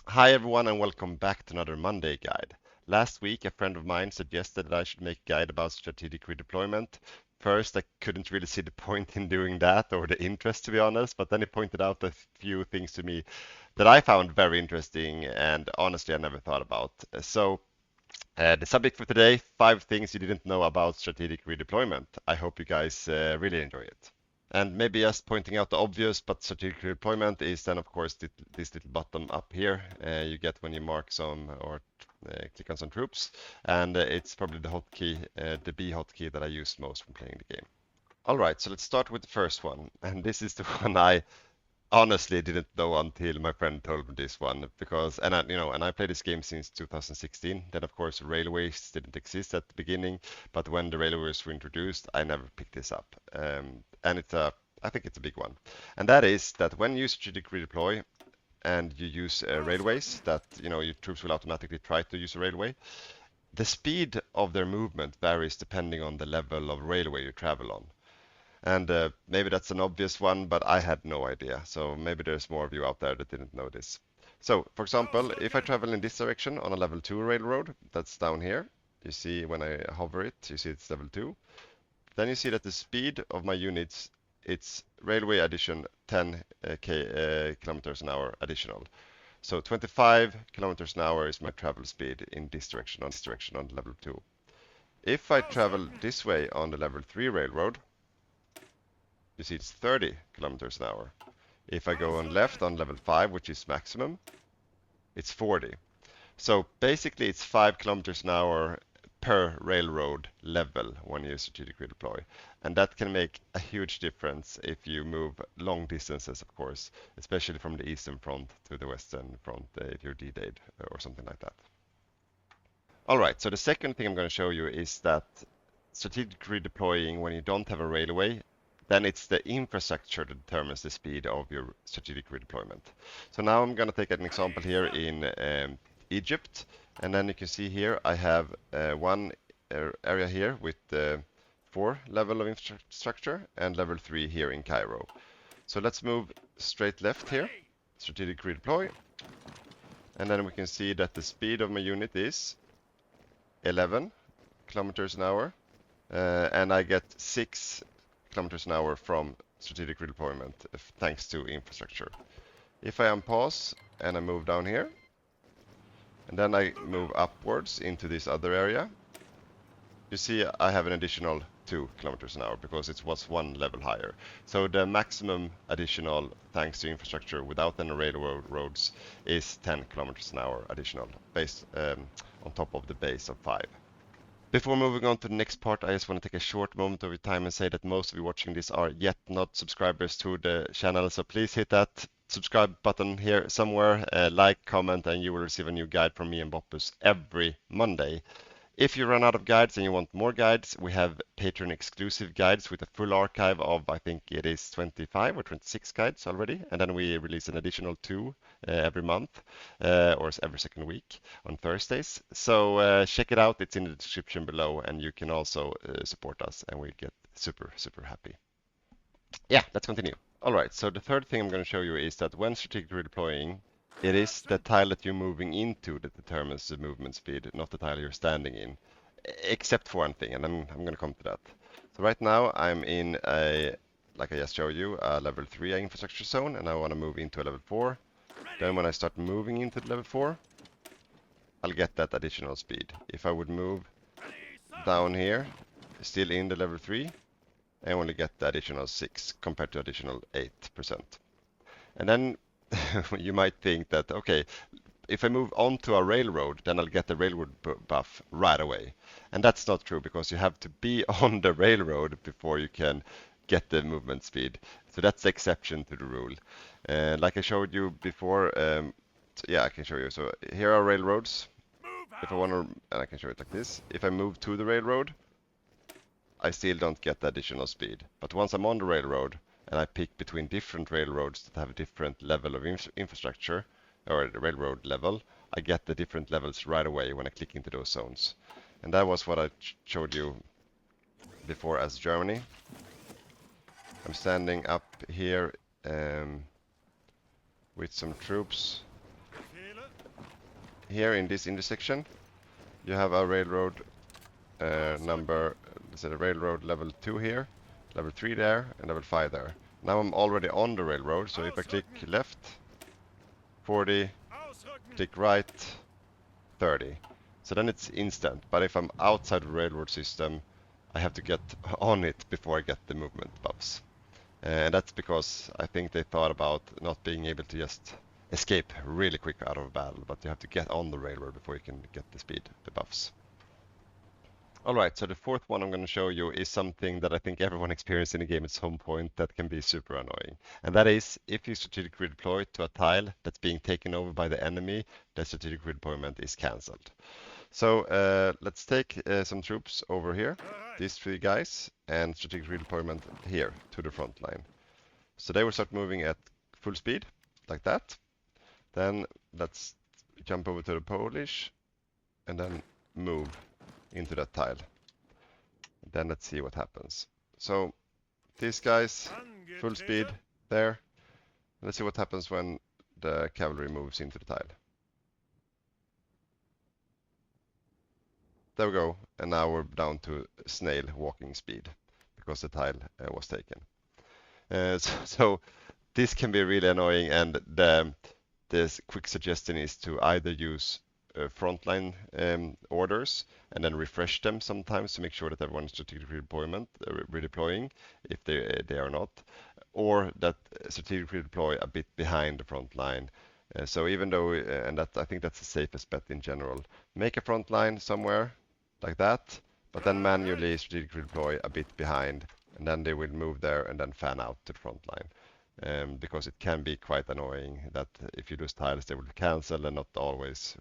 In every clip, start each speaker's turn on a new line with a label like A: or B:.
A: Hi everyone and welcome back to another Monday guide. Last week a friend of mine suggested that I should make a guide about strategic redeployment. First I couldn't really see the point in doing that or the interest to be honest, but then he pointed out a few things to me that I found very interesting and honestly I never thought about. The subject for today, 5 things you didn't know about strategic redeployment. I hope you guys really enjoy it. And maybe just pointing out the obvious, but strategic deployment is then of course this little button up here you get when you mark some or click on some troops, and it's probably the hotkey, the B hotkey that I use most when playing the game. All right, so let's start with the first one, and this is the one I honestly didn't know until my friend told me this one because I played this game since 2016. Then of course railways didn't exist at the beginning, but when the railways were introduced, I never picked this up. And I think it's a big one, and that is that when you strategic redeploy and you use railways, that your troops will automatically try to use a railway. The speed of their movement varies depending on the level of railway you travel on. And maybe that's an obvious one, but I had no idea. So maybe there's more of you out there that didn't know this. So, for example, if I travel in this direction on a level 2 railroad, that's down here. You see when I hover it, you see it's level 2. Then you see that the speed of my units, it's railway addition 10 kilometers an hour additional. So 25 kilometers an hour is my travel speed in this direction on level 2. If I travel this way on the level 3 railroad, you see it's 30 kilometers an hour. If I go on left on level 5, which is maximum, it's 40. So basically it's 5 kilometers an hour per railroad level when you strategic redeploy. And that can make a huge difference if you move long distances, of course, especially from the eastern front to the western front if you're D-Dayed or something like that. Alright, so the second thing I'm going to show you is that strategic redeploying when you don't have a railway, then it's the infrastructure that determines the speed of your strategic redeployment. So now I'm going to take an example here in Egypt, and then you can see here I have one area here with 4 level of infrastructure and level 3 here in Cairo. So let's move straight left here, strategic redeploy, and then we can see that the speed of my unit is 11 kilometers an hour, and I get 6 kilometers an hour from strategic redeployment thanks to infrastructure. If I unpause and I move down here, and then I move upwards into this other area, you see I have an additional 2 kilometers an hour because it was 1 level higher. So the maximum additional thanks to infrastructure without any railroads is 10 kilometers an hour additional based on top of the base of 5. Before moving on to the next part, I just want to take a short moment of your time and say that most of you watching this are yet not subscribers to the channel, so please hit that subscribe button here somewhere, like, comment, and you will receive a new guide from me and Boppus every Monday. If you run out of guides and you want more guides, we have Patreon exclusive guides with a full archive of, I think it is 25 or 26 guides already, and then we release an additional 2 every month or every second week on Thursdays. So check it out, it's in the description below, and you can also support us, and we get super, super happy. Yeah, let's continue. All right, so the third thing I'm going to show you is that when strategic redeploying, it is the tile that you're moving into that determines the movement speed, not the tile you're standing in, except for one thing, and I'm going to come to that. So right now I'm in a, like I just showed you, a level 3 infrastructure zone, and I want to move into a level 4. Then when I start moving into level 4, I'll get that additional speed. If I would move down here, still in the level 3, I only get the additional 6 compared to additional 8%. And then you might think that, okay, if I move onto a railroad, then I'll get the railroad buff right away. And that's not true because you have to be on the railroad before you can get the movement speed. So that's the exception to the rule. Like I showed you before, yeah, I can show you. So here are railroads. If I want to, and I can show it like this. If I move to the railroad, I still don't get the additional speed. But once I'm on the railroad and I pick between different railroads that have a different level of infrastructure, or the railroad level, I get the different levels right away when I click into those zones. And that was what I showed you before as Germany. I'm standing up here with some troops here in this intersection, you have a railroad number, let's say the railroad level 2 here, level 3 there, and level 5 there. Now I'm already on the railroad, so if I click left, 40, click right, 30. So then it's instant, but if I'm outside the railroad system, I have to get on it before I get the movement buffs. And that's because I think they thought about not being able to just escape really quick out of a battle, but you have to get on the railroad before you can get the speed, the buffs. Alright, so the fourth one I'm going to show you is something that I think everyone experienced in a game at some point that can be super annoying. And that is, if you strategic redeploy to a tile that's being taken over by the enemy, the strategic redeployment is cancelled. So let's take some troops over here, these three guys, and strategic redeployment here to the front line. So they will start moving at full speed, like that. Then let's jump over to the Polish, and then move into that tile. Then let's see what happens. So these guys, full speed there. Let's see what happens when the cavalry moves into the tile. There we go, and now we're down to snail walking speed because the tile was taken. So this can be really annoying, and the quick suggestion is to either use frontline orders and then refresh them sometimes to make sure that everyone is strategic redeploying if they are not, or that strategic redeploy a bit behind the front line. So even though, and that I think that's the safest bet in general, make a front line somewhere like that, but then manually strategic redeploy a bit behind, and then they will move there and then fan out to the front line. Because it can be quite annoying that if you lose tiles, they will cancel and not always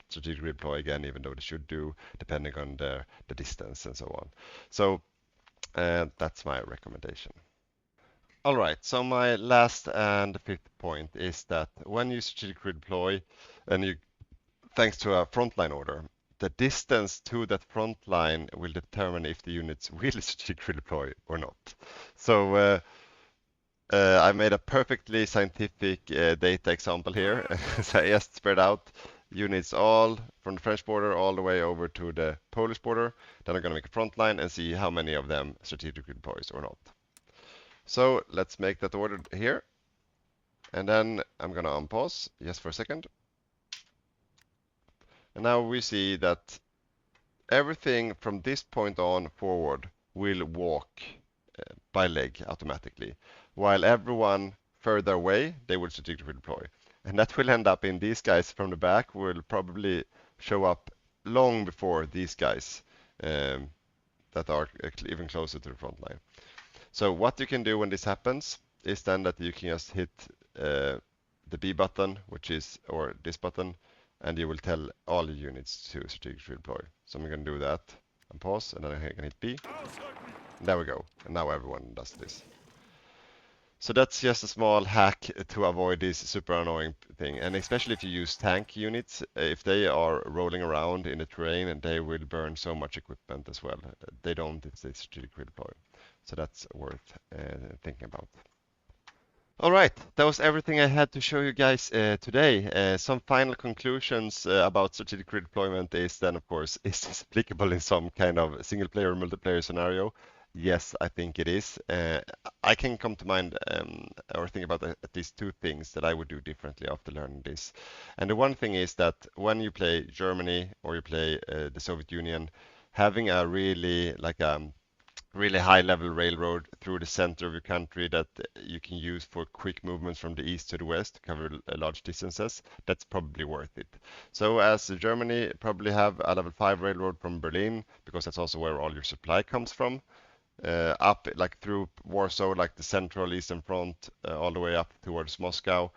A: strategic redeploy again, even though they should do, depending on the distance and so on. So that's my recommendation. All right, so my last and fifth point is that when you strategic redeploy, and you, thanks to a frontline order, the distance to that front line will determine if the units will strategic redeploy or not. So I made a perfectly scientific data example here. So I just spread out units all from the French border all the way over to the Polish border. Then I'm going to make a front line and see how many of them strategic redeploys or not. So let's make that order here. And then I'm going to unpause just for a second. And now we see that everything from this point on forward will walk by leg automatically, while everyone further away, they will strategically deploy. And that will end up in these guys from the back will probably show up long before these guys that are even closer to the front line. So what you can do when this happens is then that you can just hit the B button, which is, or this button, and you will tell all the units to strategically deploy. So I'm going to do that and pause, and then I can hit B. There we go, and now everyone does this. So that's just a small hack to avoid this super annoying thing, and especially if you use tank units, if they are rolling around in the terrain, and they will burn so much equipment as well. They don't if they strategically deploy. So that's worth thinking about. All right, that was everything I had to show you guys today. Some final conclusions about strategic redeployment is then, of course, is this applicable in some kind of single player or multiplayer scenario? Yes, I think it is. I can come to mind or think about at least two things that I would do differently after learning this. And the one thing is that when you play Germany or you play the Soviet Union, having a really really high level railroad through the center of your country that you can use for quick movements from the east to the west to cover large distances, that's probably worth it. So as Germany probably have a level 5 railroad from Berlin, because that's also where all your supply comes from, up like through Warsaw, like the central eastern front, all the way up towards Moscow,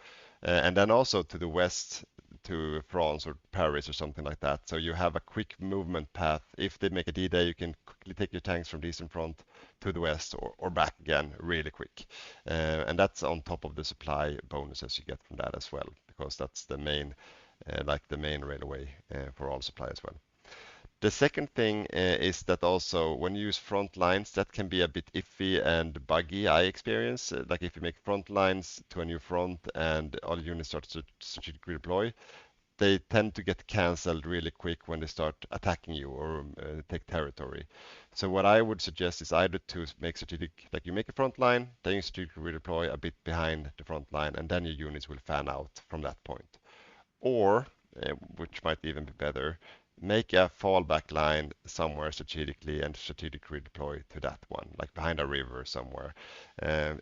A: and then also to the west to France or Paris or something like that. So you have a quick movement path. If they make a D-Day, you can quickly take your tanks from the eastern front to the west or back again really quick. And that's on top of the supply bonuses you get from that as well, because that's the main, like the main railway for all supply as well. The second thing is that also when you use front lines, that can be a bit iffy and buggy, I experience. Like if you make front lines to a new front and all units start to strategically deploy, they tend to get cancelled really quick when they start attacking you or take territory. So what I would suggest is either to make strategic, like you make a front line, then you strategically redeploy a bit behind the front line, and then your units will fan out from that point. Or, which might even be better, make a fallback line somewhere strategically and strategically deploy to that one, like behind a river somewhere.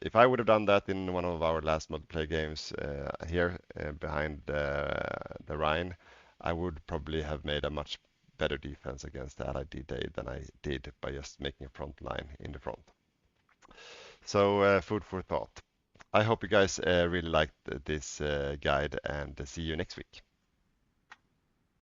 A: If I would have done that in one of our last multiplayer games here behind the Rhine, I would probably have made a much better defense against the Allied D-Day than I did by just making a front line in the front. So food for thought. I hope you guys really liked this guide and see you next week.